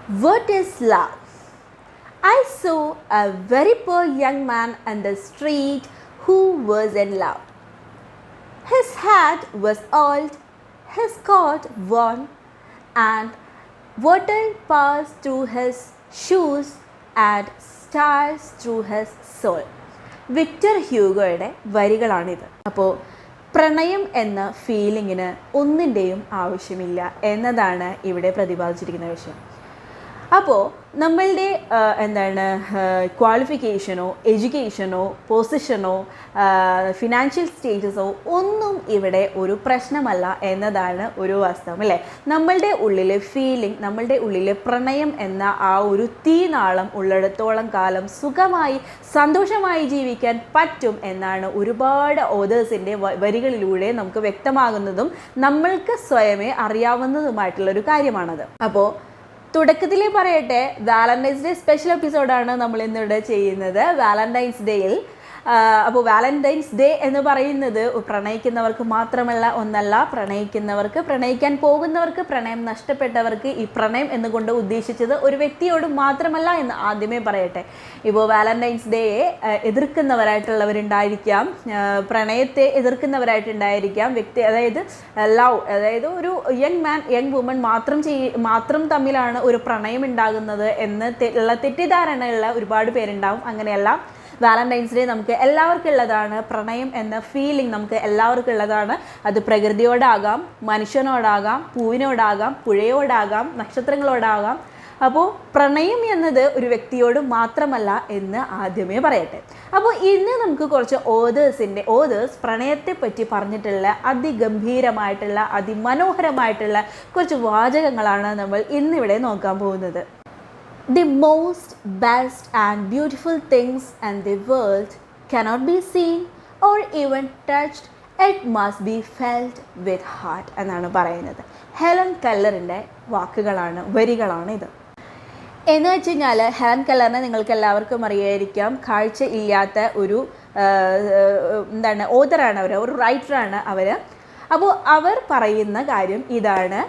What is love? I saw a very poor young man on the street who was in love. His hat was old, his coat worn, and water passed through his shoes and stars through his soul. Victor ഹ്യൂഗോയുടെ വരികളാണിത്. അപ്പോൾ പ്രണയം എന്ന ഫീലിങ്ങിന് ഒന്നിൻ്റെയും ആവശ്യമില്ല എന്നതാണ് ഇവിടെ പ്രതിപാദിച്ചിരിക്കുന്ന വിഷയം. അപ്പോൾ നമ്മളുടെ ക്വാളിഫിക്കേഷനോ എഡ്യൂക്കേഷനോ പൊസിഷനോ ഫിനാൻഷ്യൽ സ്റ്റേറ്റസോ ഒന്നും ഇവിടെ ഒരു പ്രശ്നമല്ല എന്നതാണ് ഒരു വാസ്തവം, അല്ലേ? നമ്മളുടെ ഉള്ളിലെ ഫീലിംഗ്, നമ്മളുടെ ഉള്ളിലെ പ്രണയം എന്ന ആ ഒരു തീനാളം ഉള്ളിടത്തോളം കാലം സുഖമായി സന്തോഷമായി ജീവിക്കാൻ പറ്റും എന്നാണ് ഒരുപാട് ഓതേഴ്സിൻ്റെ വരികളിലൂടെ നമുക്ക് വ്യക്തമാകുന്നതും നമ്മൾക്ക് സ്വയമേ അറിയാവുന്നതുമായിട്ടുള്ളൊരു കാര്യമാണത്. അപ്പോൾ തുടക്കത്തിലേ പറയട്ടെ, വാലന്റൈൻസ് ഡേ സ്പെഷ്യൽ എപ്പിസോഡാണ് നമ്മൾ ഇന്നിവിടെ ചെയ്യുന്നത്. വാലന്റൈൻസ് ഡേയിൽ അപ്പോൾ വാലന്റൈൻസ് ഡേ എന്ന് പറയുന്നത് പ്രണയിക്കുന്നവർക്ക് മാത്രമല്ല ഒന്നല്ല, പ്രണയിക്കുന്നവർക്ക്, പ്രണയിക്കാൻ പോകുന്നവർക്ക്, പ്രണയം നഷ്ടപ്പെട്ടവർക്ക് ഈ പ്രണയം എന്നുകൊണ്ട് ഉദ്ദേശിച്ചത് ഒരു വ്യക്തിയോട് മാത്രമല്ല എന്ന് ആദ്യമേ പറയട്ടെ. ഇപ്പോൾ വാലന്റൈൻസ് ഡേയെ എതിർക്കുന്നവരായിട്ടുള്ളവരുണ്ടായിരിക്കാം, പ്രണയത്തെ എതിർക്കുന്നവരായിട്ടുണ്ടായിരിക്കാം, വ്യക്തി അതായത് ലവ്, അതായത് ഒരു യങ് മാൻ യങ് വുമൺ മാത്രം തമ്മിലാണ് ഒരു പ്രണയം ഉണ്ടാകുന്നത് എന്ന് ഉള്ള തെറ്റിദ്ധാരണയുള്ള ഒരുപാട് പേരുണ്ടാവും. അങ്ങനെയല്ല, വാലന്റൈൻസ് ഡേ നമുക്ക് എല്ലാവർക്കും ഉള്ളതാണ്. പ്രണയം എന്ന ഫീലിംഗ് നമുക്ക് എല്ലാവർക്കും ഉള്ളതാണ്. അത് പ്രകൃതിയോടാകാം, മനുഷ്യനോടാകാം, പൂവിനോടാകാം, പുഴയോടാകാം, നക്ഷത്രങ്ങളോടാകാം. അപ്പോൾ പ്രണയം എന്നത് ഒരു വ്യക്തിയോട് മാത്രമല്ല എന്ന് ആദ്യമേ പറയട്ടെ. അപ്പോൾ ഇന്ന് നമുക്ക് കുറച്ച് ഓതേഴ്സ് പ്രണയത്തെ പറ്റി പറഞ്ഞിട്ടുള്ള അതിഗംഭീരമായിട്ടുള്ള അതിമനോഹരമായിട്ടുള്ള കുറച്ച് വാചകങ്ങളാണ് നമ്മൾ ഇന്നിവിടെ നോക്കാൻ പോകുന്നത്. The most best and beautiful things in the world cannot be seen or even touched. It must be felt with heart എന്നാണ് പറയുന്നത്. ഹെലൻ കെല്ലറിൻ്റെ വരികളാണ് ഇത്. എന്ന് വെച്ച് കഴിഞ്ഞാൽ ഹെലൻ കെല്ലറിനെ നിങ്ങൾക്ക് എല്ലാവർക്കും അറിയായിരിക്കാം. കാഴ്ച ഇല്ലാത്ത ഒരു ഓതറാണ് അവർ, ഒരു റൈറ്ററാണ് അവർ. അപ്പോൾ അവർ പറയുന്ന കാര്യം ഇതാണ്: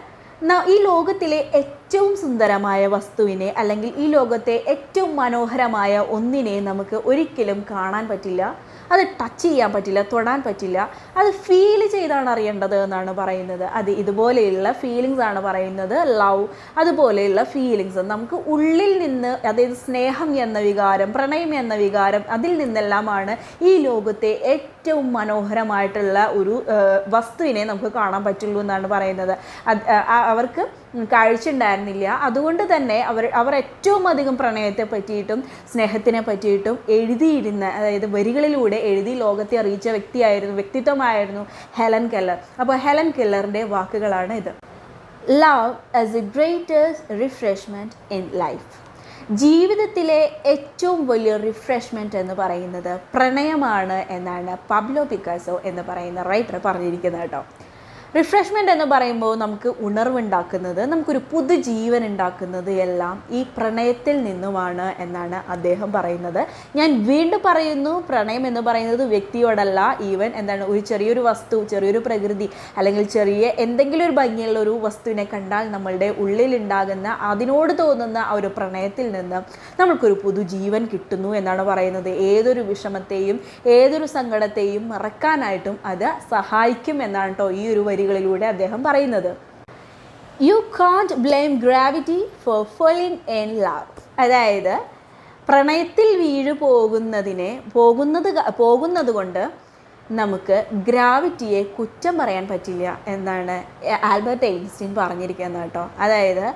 ഈ ലോകത്തിലെ ഏറ്റവും സുന്ദരമായ വസ്തുവിനെ അല്ലെങ്കിൽ ഈ ലോകത്തെ ഏറ്റവും മനോഹരമായ ഒന്നിനെ നമുക്ക് ഒരിക്കലും കാണാൻ പറ്റില്ല, അത് ടച്ച് ചെയ്യാൻ പറ്റില്ല, തൊടാൻ പറ്റില്ല, അത് ഫീൽ ചെയ്താണ് അറിയേണ്ടത് എന്നാണ് പറയുന്നത്. അത് ഇതുപോലെയുള്ള ഫീലിങ്സ് ആണ് പറയുന്നത്. ലവ്, അതുപോലെയുള്ള ഫീലിങ്സ് നമുക്ക് ഉള്ളിൽ നിന്ന്, അതായത് സ്നേഹം എന്ന വികാരം, പ്രണയം എന്ന വികാരം, അതിൽ നിന്നെല്ലാമാണ് ഈ ലോകത്തെ ഏറ്റവും മനോഹരമായിട്ടുള്ള ഒരു വസ്തുവിനെ നമുക്ക് കാണാൻ പറ്റുള്ളൂ എന്നാണ് പറയുന്നത്. അവർക്ക് കാഴ്ച ഉണ്ടായിരുന്നില്ല, അതുകൊണ്ട് തന്നെ അവർ ഏറ്റവും അധികം പ്രണയത്തെ പറ്റിയിട്ടും സ്നേഹത്തിനെ പറ്റിയിട്ടും എഴുതിയിരുന്ന, അതായത് വരികളിലൂടെ എഴുതി ലോകത്തെ അറിയിച്ച വ്യക്തിത്വമായിരുന്നു ഹെലൻ കെല്ലർ. അപ്പോൾ ഹെലൻ കെല്ലറിൻ്റെ വാക്കുകളാണ് ഇത്. Love as A greatest refreshment in life. ജീവിതത്തിലെ ഏറ്റവും വലിയ റിഫ്രഷ്മെൻറ്റ് എന്ന് പറയുന്നത് പ്രണയമാണ് എന്നാണ് പബ്ലോ പിക്കാസോ എന്ന് പറയുന്ന റൈറ്റർ പറഞ്ഞിരിക്കുന്നത് കേട്ടോ. റിഫ്രഷ്മെൻ്റ് എന്ന് പറയുമ്പോൾ നമുക്ക് ഉണർവുണ്ടാക്കുന്നത്, നമുക്കൊരു പുതുജീവൻ ഉണ്ടാക്കുന്നത് എല്ലാം ഈ പ്രണയത്തിൽ നിന്നുമാണ് എന്നാണ് അദ്ദേഹം പറയുന്നത്. ഞാൻ വീണ്ടും പറയുന്നു, പ്രണയം എന്ന് പറയുന്നത് വ്യക്തിയോടല്ല, ഈവൻ ഒരു ചെറിയൊരു വസ്തു, ചെറിയൊരു പ്രകൃതി, അല്ലെങ്കിൽ ചെറിയ എന്തെങ്കിലും ഒരു ഭംഗിയുള്ള ഒരു വസ്തുവിനെ കണ്ടാൽ നമ്മളുടെ ഉള്ളിലുണ്ടാകുന്ന, അതിനോട് തോന്നുന്ന ആ ഒരു പ്രണയത്തിൽ നിന്ന് നമ്മൾക്കൊരു പുതുജീവൻ കിട്ടുന്നു എന്നാണ് പറയുന്നത്. ഏതൊരു വിഷമത്തെയും ഏതൊരു സങ്കടത്തെയും മറക്കാനായിട്ടും അത് സഹായിക്കും എന്നാണ് കേട്ടോ ഈ ഒരു വരികളിലൂടെ അദ്ദേഹം പറയുന്നത്. You can't blame gravity for falling in love. അതായത് പ്രണയത്തിൽ പോകുന്നത് കൊണ്ട് നമുക്ക് ഗ്രാവിറ്റിയെ കുറ്റം പറയാൻ പറ്റില്ല എന്നാണ് ആൽബർട്ട് ഐൻസ്റ്റീൻ പറഞ്ഞിരിക്കുന്നത് കേട്ടോ. അതായത്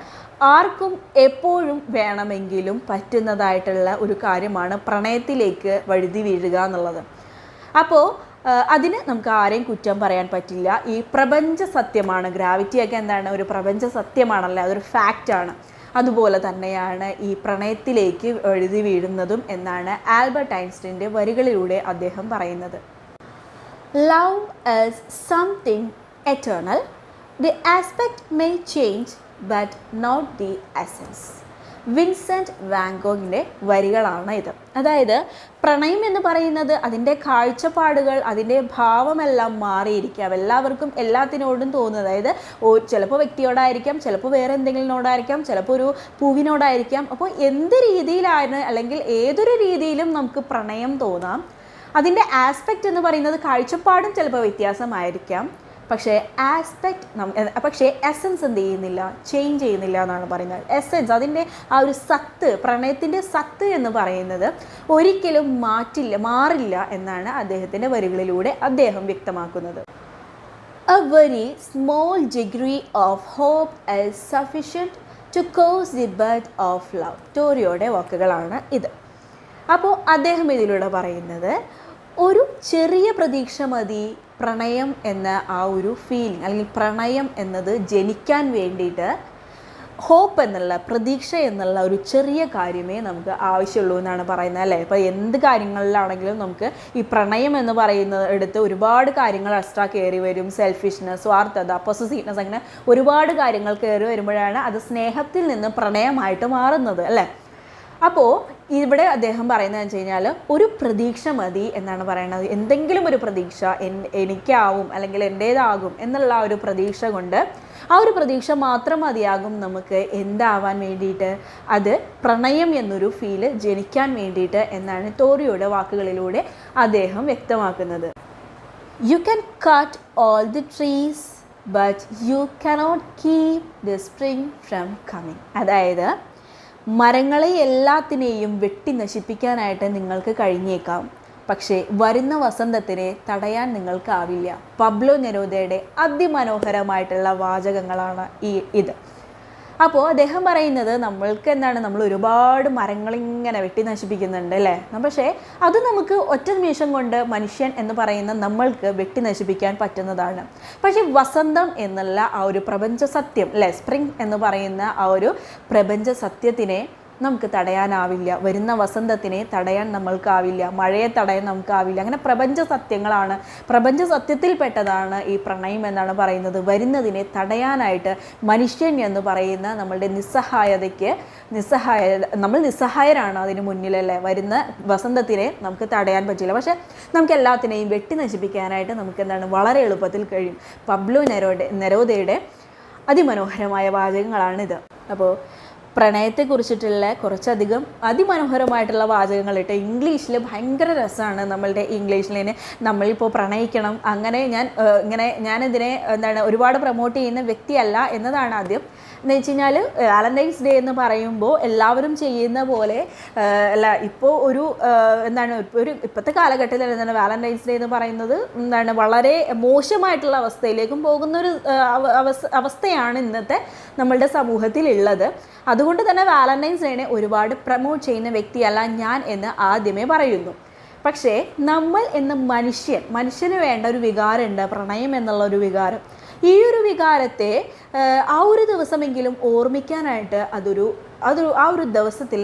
ആർക്കും എപ്പോഴും വേണമെങ്കിലും പറ്റുന്നതായിട്ടുള്ള ഒരു കാര്യമാണ് പ്രണയത്തിലേക്ക് വഴുതി വീഴുക എന്നുള്ളത്. അപ്പോൾ അതിന് നമുക്ക് ആരെയും കുറ്റം പറയാൻ പറ്റില്ല. ഈ പ്രപഞ്ച സത്യമാണ്, ഗ്രാവിറ്റിയൊക്കെ ഒരു പ്രപഞ്ച സത്യമാണല്ലോ, അതൊരു ഫാക്റ്റാണ്. അതുപോലെ തന്നെയാണ് ഈ പ്രണയത്തിലേക്ക് എഴുതി വീഴുന്നതും എന്നാണ് ആൽബർട്ട് ഐൻസ്റ്റീൻ്റെ വരികളിലൂടെ അദ്ദേഹം പറയുന്നത്. Love is something eternal. The aspect may change but not the essence. Vincent van ഗോഗിൻ്റെ വരികളാണ് ഇത്. അതായത് പ്രണയം എന്ന് പറയുന്നത് അതിൻ്റെ കാഴ്ചപ്പാടുകൾ, അതിൻ്റെ ഭാവമെല്ലാം മാറിയിരിക്കാം. എല്ലാവർക്കും എല്ലാത്തിനോടും തോന്നുന്നത്, അതായത് ചിലപ്പോൾ വ്യക്തിയോടായിരിക്കാം, ചിലപ്പോൾ വേറെ എന്തെങ്കിലിനോടായിരിക്കാം, ചിലപ്പോൾ ഒരു പൂവിനോടായിരിക്കാം. അപ്പോൾ എന്ത് രീതിയിലാണ് അല്ലെങ്കിൽ ഏതൊരു രീതിയിലും നമുക്ക് പ്രണയം തോന്നാം. അതിൻ്റെ ആസ്പെക്റ്റ് എന്ന് പറയുന്നത് കാഴ്ചപ്പാടും ചിലപ്പോൾ വ്യത്യാസമായിരിക്കാം. പക്ഷേ പക്ഷേ എസൻസ് എന്ത് ചെയ്യുന്നില്ല, ചേഞ്ച് ചെയ്യുന്നില്ല എന്നാണ് പറയുന്നത്. എസൻസ്, അതിൻ്റെ ആ ഒരു സത്ത്, പ്രണയത്തിൻ്റെ സത്ത് എന്ന് പറയുന്നത് ഒരിക്കലും മാറില്ല എന്നാണ് അദ്ദേഹത്തിൻ്റെ വരികളിലൂടെ അദ്ദേഹം വ്യക്തമാക്കുന്നത്. A very small degree of hope is sufficient to cause the birth of love. ടോറിയോയുടെ വാക്കുകളാണ് ഇത്. അപ്പോൾ അദ്ദേഹം ഇതിലൂടെ പറയുന്നത് ഒരു ചെറിയ പ്രതീക്ഷ മതി പ്രണയം എന്ന ആ ഒരു ഫീലിംഗ്, അല്ലെങ്കിൽ പ്രണയം എന്നത് ജനിക്കാൻ വേണ്ടിയിട്ട്. ഹോപ്പ് എന്നുള്ള, പ്രതീക്ഷ എന്നുള്ള ഒരു ചെറിയ കാര്യമേ നമുക്ക് ആവശ്യമുള്ളൂ എന്നാണ് പറയുന്നത്, അല്ലേ? ഇപ്പോൾ എന്ത് കാര്യങ്ങളിലാണെങ്കിലും നമുക്ക് ഈ പ്രണയം എന്ന് പറയുന്നത് എടുത്ത് ഒരുപാട് കാര്യങ്ങൾ എക്സ്ട്രാ കയറി വരും. സെൽഫിഷ്നെസ്, സ്വാർത്ഥത, പൊസസീവ്നെസ്, അങ്ങനെ ഒരുപാട് കാര്യങ്ങൾ കയറി വരുമ്പോഴാണ് അത് സ്നേഹത്തിൽ നിന്ന് പ്രണയമായിട്ട് മാറുന്നത്, അല്ലേ? അപ്പോൾ ഇവിടെ അദ്ദേഹം പറയുന്നത് വെച്ച് കഴിഞ്ഞാൽ ഒരു പ്രതീക്ഷ മതി എന്നാണ് പറയുന്നത്. എന്തെങ്കിലും ഒരു പ്രതീക്ഷ, എനിക്കാവും അല്ലെങ്കിൽ എൻ്റേതാകും എന്നുള്ള ആ ഒരു പ്രതീക്ഷ കൊണ്ട്, ആ ഒരു പ്രതീക്ഷ മാത്രം മതിയാകും നമുക്ക് എന്താവാൻ വേണ്ടിയിട്ട്, അത് പ്രണയം എന്നൊരു ഫീല് ജനിക്കാൻ വേണ്ടിയിട്ട് എന്നാണ് ടോറിയോയുടെ വാക്കുകളിലൂടെ അദ്ദേഹം വ്യക്തമാക്കുന്നത്. You can cut all the trees but you cannot keep the spring from coming. അതായത് മരങ്ങളെ എല്ലാത്തിനെയും വെട്ടി നശിപ്പിക്കാനായിട്ട് നിങ്ങൾക്ക് കഴിഞ്ഞേക്കാം, പക്ഷേ വരുന്ന വസന്തത്തിനെ തടയാൻ നിങ്ങൾക്കാവില്ല. പബ്ലോ നെരൂദയുടെ അതിമനോഹരമായിട്ടുള്ള വാചകങ്ങളാണ് ഇത്. അപ്പോൾ അദ്ദേഹം പറയുന്നത് നമ്മൾക്ക് എന്താണ്, നമ്മൾ ഒരുപാട് മരങ്ങളിങ്ങനെ വെട്ടി നശിപ്പിക്കുന്നുണ്ട്, അല്ലേ? പക്ഷേ അത് നമുക്ക് ഒറ്റ നിമിഷം കൊണ്ട് മനുഷ്യൻ എന്ന് പറയുന്ന നമ്മൾക്ക് വെട്ടി നശിപ്പിക്കാൻ പറ്റുന്നതാണ്. പക്ഷേ വസന്തം എന്നുള്ള ആ ഒരു പ്രപഞ്ച സത്യം, അല്ലേ? സ്പ്രിംഗ് എന്ന് പറയുന്ന ആ ഒരു പ്രപഞ്ച സത്യത്തിനെ നമുക്ക് തടയാനാവില്ല. വരുന്ന വസന്തത്തിനെ തടയാൻ നമ്മൾക്കാവില്ല, മഴയെ തടയാൻ നമുക്കാവില്ല. അങ്ങനെ പ്രപഞ്ച സത്യങ്ങളാണ്, പ്രപഞ്ച സത്യത്തിൽപ്പെട്ടതാണ് ഈ പ്രണയം എന്നാണ് പറയുന്നത്. വരുന്നതിനെ തടയാനായിട്ട് മനുഷ്യൻ എന്ന് പറയുന്ന നമ്മളുടെ നമ്മൾ നിസ്സഹായരാണ് അതിന് മുന്നിലല്ലേ. വരുന്ന വസന്തത്തിനെ നമുക്ക് തടയാൻ പറ്റില്ല, പക്ഷേ നമുക്ക് എല്ലാത്തിനെയും വെട്ടി നശിപ്പിക്കാനായിട്ട് നമുക്ക് എന്താണ് വളരെ എളുപ്പത്തിൽ കഴിയും. പബ്ലോ നെരൂദയുടെ അതിമനോഹരമായ വാചകങ്ങളാണിത്. അപ്പോൾ പ്രണയത്തെക്കുറിച്ചിട്ടുള്ള കുറച്ചധികം അതിമനോഹരമായിട്ടുള്ള വാചകങ്ങളിട്ട് ഇംഗ്ലീഷിൽ ഭയങ്കര രസമാണ്. നമ്മളുടെ ഇംഗ്ലീഷിൽ നമ്മളിപ്പോൾ പ്രണയിക്കണം, അങ്ങനെ ഞാനിതിനെ എന്താണ് ഒരുപാട് പ്രൊമോട്ട് ചെയ്യുന്ന വ്യക്തിയല്ല എന്നതാണ് ആദ്യം. എന്ന് വെച്ച് കഴിഞ്ഞാൽ വാലന്റൈൻസ് ഡേ എന്ന് പറയുമ്പോൾ എല്ലാവരും ചെയ്യുന്ന പോലെ അല്ല. ഇപ്പോൾ ഇപ്പോഴത്തെ കാലഘട്ടത്തിൽ എന്താണ് വാലന്റൈൻസ് ഡേ എന്ന് പറയുന്നത് എന്താണ് വളരെ മോശമായിട്ടുള്ള അവസ്ഥയിലേക്കും പോകുന്നൊരു അവസ്ഥയാണ് ഇന്നത്തെ നമ്മളുടെ സമൂഹത്തിലുള്ളത്. അതുകൊണ്ട് തന്നെ വാലന്റൈൻസ് ഡേനെ ഒരുപാട് പ്രൊമോട്ട് ചെയ്യുന്ന വ്യക്തിയല്ല ഞാൻ എന്ന് ആദ്യമേ പറയുന്നു. പക്ഷേ നമ്മൾ എന്ന മനുഷ്യന് വേണ്ട ഒരു വികാരമുണ്ട്, പ്രണയം എന്നുള്ള ഒരു വികാരം. ഈ ഒരു വികാരത്തെ ആ ഒരു ദിവസമെങ്കിലും ഓർമ്മിക്കാനായിട്ട് ആ ഒരു ദിവസത്തിൽ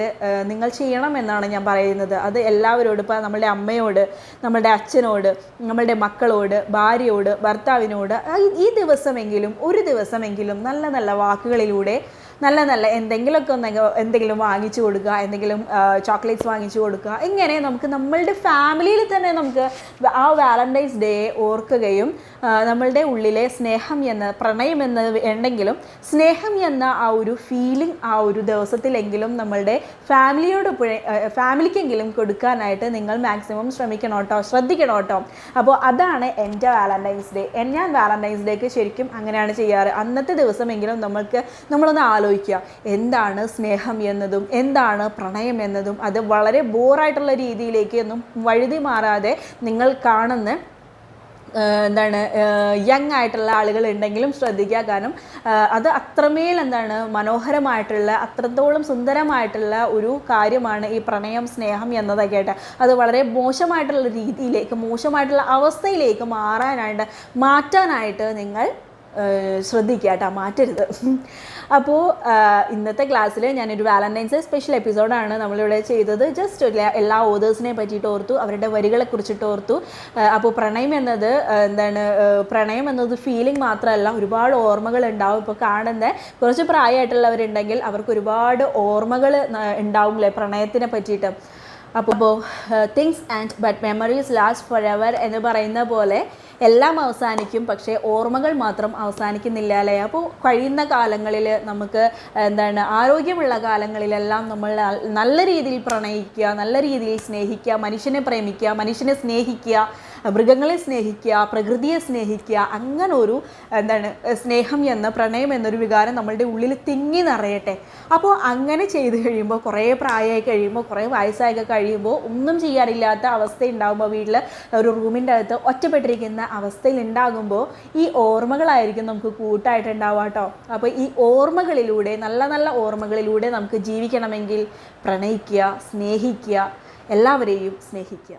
നിങ്ങൾ ചെയ്യണം എന്നാണ് ഞാൻ പറയുന്നത്. അത് എല്ലാവരോടും, ഇപ്പോൾ നമ്മളുടെ അമ്മയോട്, നമ്മളുടെ അച്ഛനോട്, നമ്മളുടെ മക്കളോട്, ഭാര്യയോട്, ഭർത്താവിനോട് ഈ ദിവസമെങ്കിലും ഒരു ദിവസമെങ്കിലും നല്ല നല്ല വാക്കുകളിലൂടെ നല്ല എന്തെങ്കിലും വാങ്ങിച്ചു കൊടുക്കുക, എന്തെങ്കിലും ചോക്ലേറ്റ്സ് വാങ്ങിച്ചു കൊടുക്കുക. ഇങ്ങനെ നമുക്ക് നമ്മളുടെ ഫാമിലിയിൽ തന്നെ നമുക്ക് ആ വാലന്റൈൻസ് ഡേ ഓർക്കുകയും നമ്മളുടെ ഉള്ളിലെ സ്നേഹം എന്ന പ്രണയം എന്നത് ഉണ്ടെങ്കിലും സ്നേഹം എന്ന ആ ഒരു ഫീലിംഗ് ആ ഒരു ദിവസത്തിലെങ്കിലും നമ്മളുടെ ഫാമിലിക്കെങ്കിലും കൊടുക്കാനായിട്ട് നിങ്ങൾ മാക്സിമം ശ്രദ്ധിക്കണം കേട്ടോ. അപ്പോൾ അതാണ് എൻ്റെ വാലന്റൈൻസ് ഡേ. ഞാൻ വാലന്റൈൻസ് ഡേക്ക് ശരിക്കും അങ്ങനെയാണ് ചെയ്യാറ്. അന്നത്തെ ദിവസമെങ്കിലും നമ്മളൊന്ന് ആലോചിക്കുക, എന്താണ് സ്നേഹം എന്നതും എന്താണ് പ്രണയം എന്നതും. അത് വളരെ ബോറായിട്ടുള്ള രീതിയിലേക്ക് ഒന്നും വഴുതി മാറാതെ നിങ്ങൾ കാണുന്ന യങ് ആയിട്ടുള്ള ആളുകൾ ഉണ്ടെങ്കിലും ശ്രദ്ധിക്കുക. കാരണം അത് അത്രമേൽ മനോഹരമായിട്ടുള്ള, അത്രത്തോളം സുന്ദരമായിട്ടുള്ള ഒരു കാര്യമാണ് ഈ പ്രണയം, സ്നേഹം എന്നതൊക്കെ ആയിട്ട്. അത് വളരെ മോശമായിട്ടുള്ള രീതിയിലേക്ക്, മോശമായിട്ടുള്ള അവസ്ഥയിലേക്ക് മാറ്റാനായിട്ട് നിങ്ങൾ ശ്രദ്ധിക്കുക കേട്ടോ, മാറ്റരുത്. അപ്പോൾ ഇന്നത്തെ ക്ലാസ്സിൽ ഞാനൊരു വാലന്റൈൻസ് സ്പെഷ്യൽ എപ്പിസോഡാണ് നമ്മളിവിടെ ചെയ്തത്. ജസ്റ്റ് എല്ലാ ഓതേഴ്സിനെ പറ്റിയിട്ട് ഓർത്തു, അവരുടെ വരികളെ കുറിച്ചിട്ട് ഓർത്തു. അപ്പോൾ പ്രണയം എന്നത് ഫീലിംഗ് മാത്രമല്ല, ഒരുപാട് ഓർമ്മകൾ ഉണ്ടാവും. ഇപ്പോൾ കാണുന്ന കുറച്ച് പ്രായമായിട്ടുള്ളവരുണ്ടെങ്കിൽ അവർക്ക് ഒരുപാട് ഓർമ്മകൾ ഉണ്ടാവും അല്ലേ പ്രണയത്തിനെ പറ്റിയിട്ട്. അപ്പോൾ things and but memories last for ever എന്ന് പറയുന്ന പോലെ എല്ലാം അവസാനിക്കും, പക്ഷേ ഓർമ്മകൾ മാത്രം അവസാനിക്കുന്നില്ല അല്ലേ. അപ്പോൾ കഴിയുന്ന കാലങ്ങളിൽ നമുക്ക് ആരോഗ്യമുള്ള കാലങ്ങളിലെല്ലാം നമ്മൾ നല്ല രീതിയിൽ പ്രണയിക്കുക, നല്ല രീതിയിൽ സ്നേഹിക്കുക, മനുഷ്യനെ പ്രേമിക്കുക, മനുഷ്യനെ സ്നേഹിക്കുക, മൃഗങ്ങളെ സ്നേഹിക്കുക, പ്രകൃതിയെ സ്നേഹിക്കുക. അങ്ങനെ ഒരു സ്നേഹം എന്ന പ്രണയം എന്നൊരു വികാരം നമ്മളുടെ ഉള്ളിൽ തിങ്ങി നിറയട്ടെ. അപ്പോൾ അങ്ങനെ ചെയ്ത് കഴിയുമ്പോൾ, കുറേ പ്രായമായി കഴിയുമ്പോൾ, കുറേ വയസ്സായൊക്കെ കഴിയുമ്പോൾ, ഒന്നും ചെയ്യാനില്ലാത്ത അവസ്ഥ ഉണ്ടാകുമ്പോൾ, വീട്ടിൽ ഒരു റൂമിൻ്റെ അകത്ത് ഒറ്റപ്പെട്ടിരിക്കുന്ന അവസ്ഥയിൽ ഉണ്ടാകുമ്പോൾ ഈ ഓർമ്മകളായിരിക്കും നമുക്ക് കൂട്ടായിട്ടുണ്ടാവുക കേട്ടോ. അപ്പോൾ ഈ ഓർമ്മകളിലൂടെ, നല്ല നല്ല ഓർമ്മകളിലൂടെ നമുക്ക് ജീവിക്കണമെങ്കിൽ പ്രണയിക്കുക, സ്നേഹിക്കുക, എല്ലാവരെയും സ്നേഹിക്കുക.